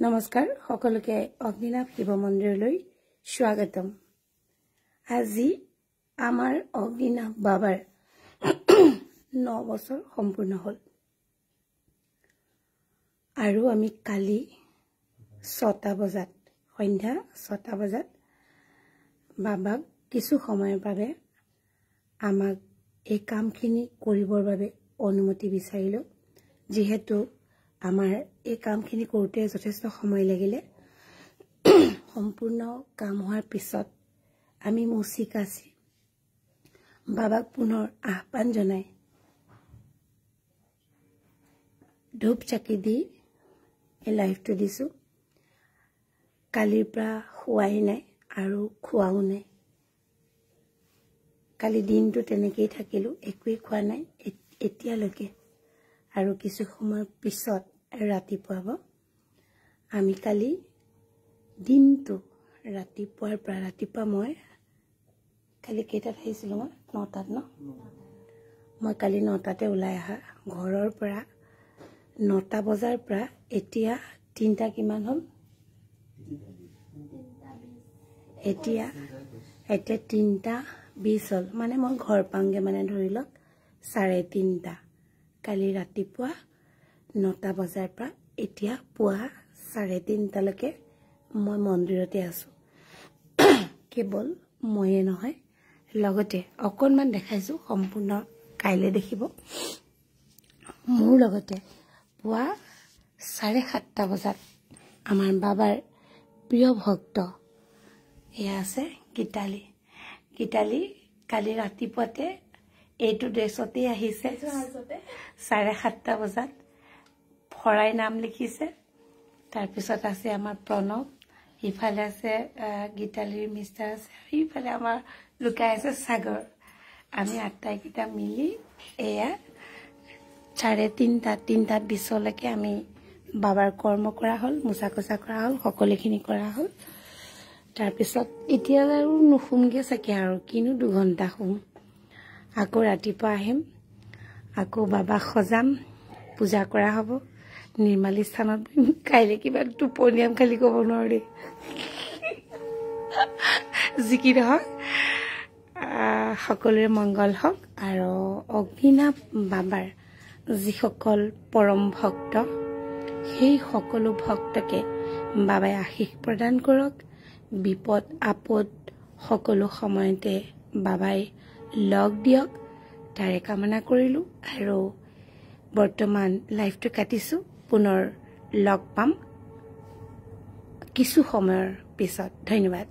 নমস্কাৰ সকলোকে অগ্নিনাভ শিৱ মন্দিৰলৈ স্বাগতম। আজি আমাৰ অগ্নিনাভ বাবাৰ 9 বছৰ সম্পূৰ্ণ হল আৰু আমি কালি 6টা বজাত সন্ধ্যা 6টা বজাত বাবাক কিছু সময়ৰ বাবে আমাক এই কামখিনি কৰিবৰ বাবে অনুমতি বিচাৰিলো। যিহেতু আমাৰ এই কামখিনি কৰোঁতে যথেষ্ট সময় লাগিলে, সম্পূৰ্ণ কাম হোৱাৰ পিছত আমি মুচি কাচি বাবাক পুনৰ আহ্বান জনাই ধূপ চাকি দি এই লাইভটো দিছো। কালিৰ পৰা খোৱাই নাই আৰু খোৱাও নাই। কালি দিনটো তেনেকেই থাকিলো, একোৱেই খোৱা নাই এতিয়ালৈকে। আৰু কিছু সময়ৰ পিছত ৰাতিপুৱা আমি কালি দিনটো ৰাতিপুৱা মই কালি কেইটাত আহিছিলো? মই 9টাত মই কালি 9টাতে ওলাই অহা ঘৰৰ পৰা। 9টা বজাৰ পৰা এতিয়া 3টা কিমান হ'ল? এতিয়া 3টা 20 হ'ল। মানে মই ঘৰ পাওঁগে, মানে ধৰি লওক 3:30। কালি ৰাতিপুৱা 9টা বজাৰ পৰা এতিয়া পুৱা 3:30লৈকে মই মন্দিৰতে আছো। কেৱল ময়ে নহয়, লগতে অকণমান দেখাইছো, সম্পূৰ্ণ কাইলৈ দেখিব। মোৰ লগতে পুৱা 7:30 বজাত আমাৰ বাবাৰ প্ৰিয় ভক্ত এয়া আছে গীতালি। কালি ৰাতিপুৱাতে এইটো ড্ৰেছতেই আহিছে। 7:30 বজাত ফৰাই নাম লিখিছে। তাৰপিছত আছে আমাৰ প্ৰণৱ, ইফালে আছে গীতালিৰ মিষ্টাৰ আছে, ইফালে আমাৰ লুকাই আছে সাগৰ। আমি আটাইকেইটা মিলি এয়া 3:30 20লৈকে আমি বাবাৰ কৰ্ম কৰা হ'ল, মোচা কোচা কৰা হ'ল, সকলোখিনি কৰা হ'ল। তাৰপিছত এতিয়া আৰু নুশুমগে চাগে, আৰু কিনো 2 ঘণ্টা শুম। আকৌ ৰাতিপুৱা আহিম, আকৌ বাবাক সজাম, পূজা কৰা হ'ব নিৰ্মালী স্থানত। কাইলৈ কিবা টোপনিয়াম, খালি ক'ব নোৱাৰো দেই। যি কি নহওক, সকলোৰে মংগল হওক। আৰু অগ্নিনাভ বাবাৰ যিসকল পৰম ভক্ত, সেই সকলো ভক্তকে বাবাই আশীষ প্ৰদান কৰক। বিপদ আপদ সকলো সময়তে বাবাই লগ দিয়ক, তাৰে কামনা কৰিলোঁ। আৰু বৰ্তমান লাইভটো কাটিছোঁ, পুনৰ লগ পাম কিছু সময়ৰ পিছত। ধন্যবাদ।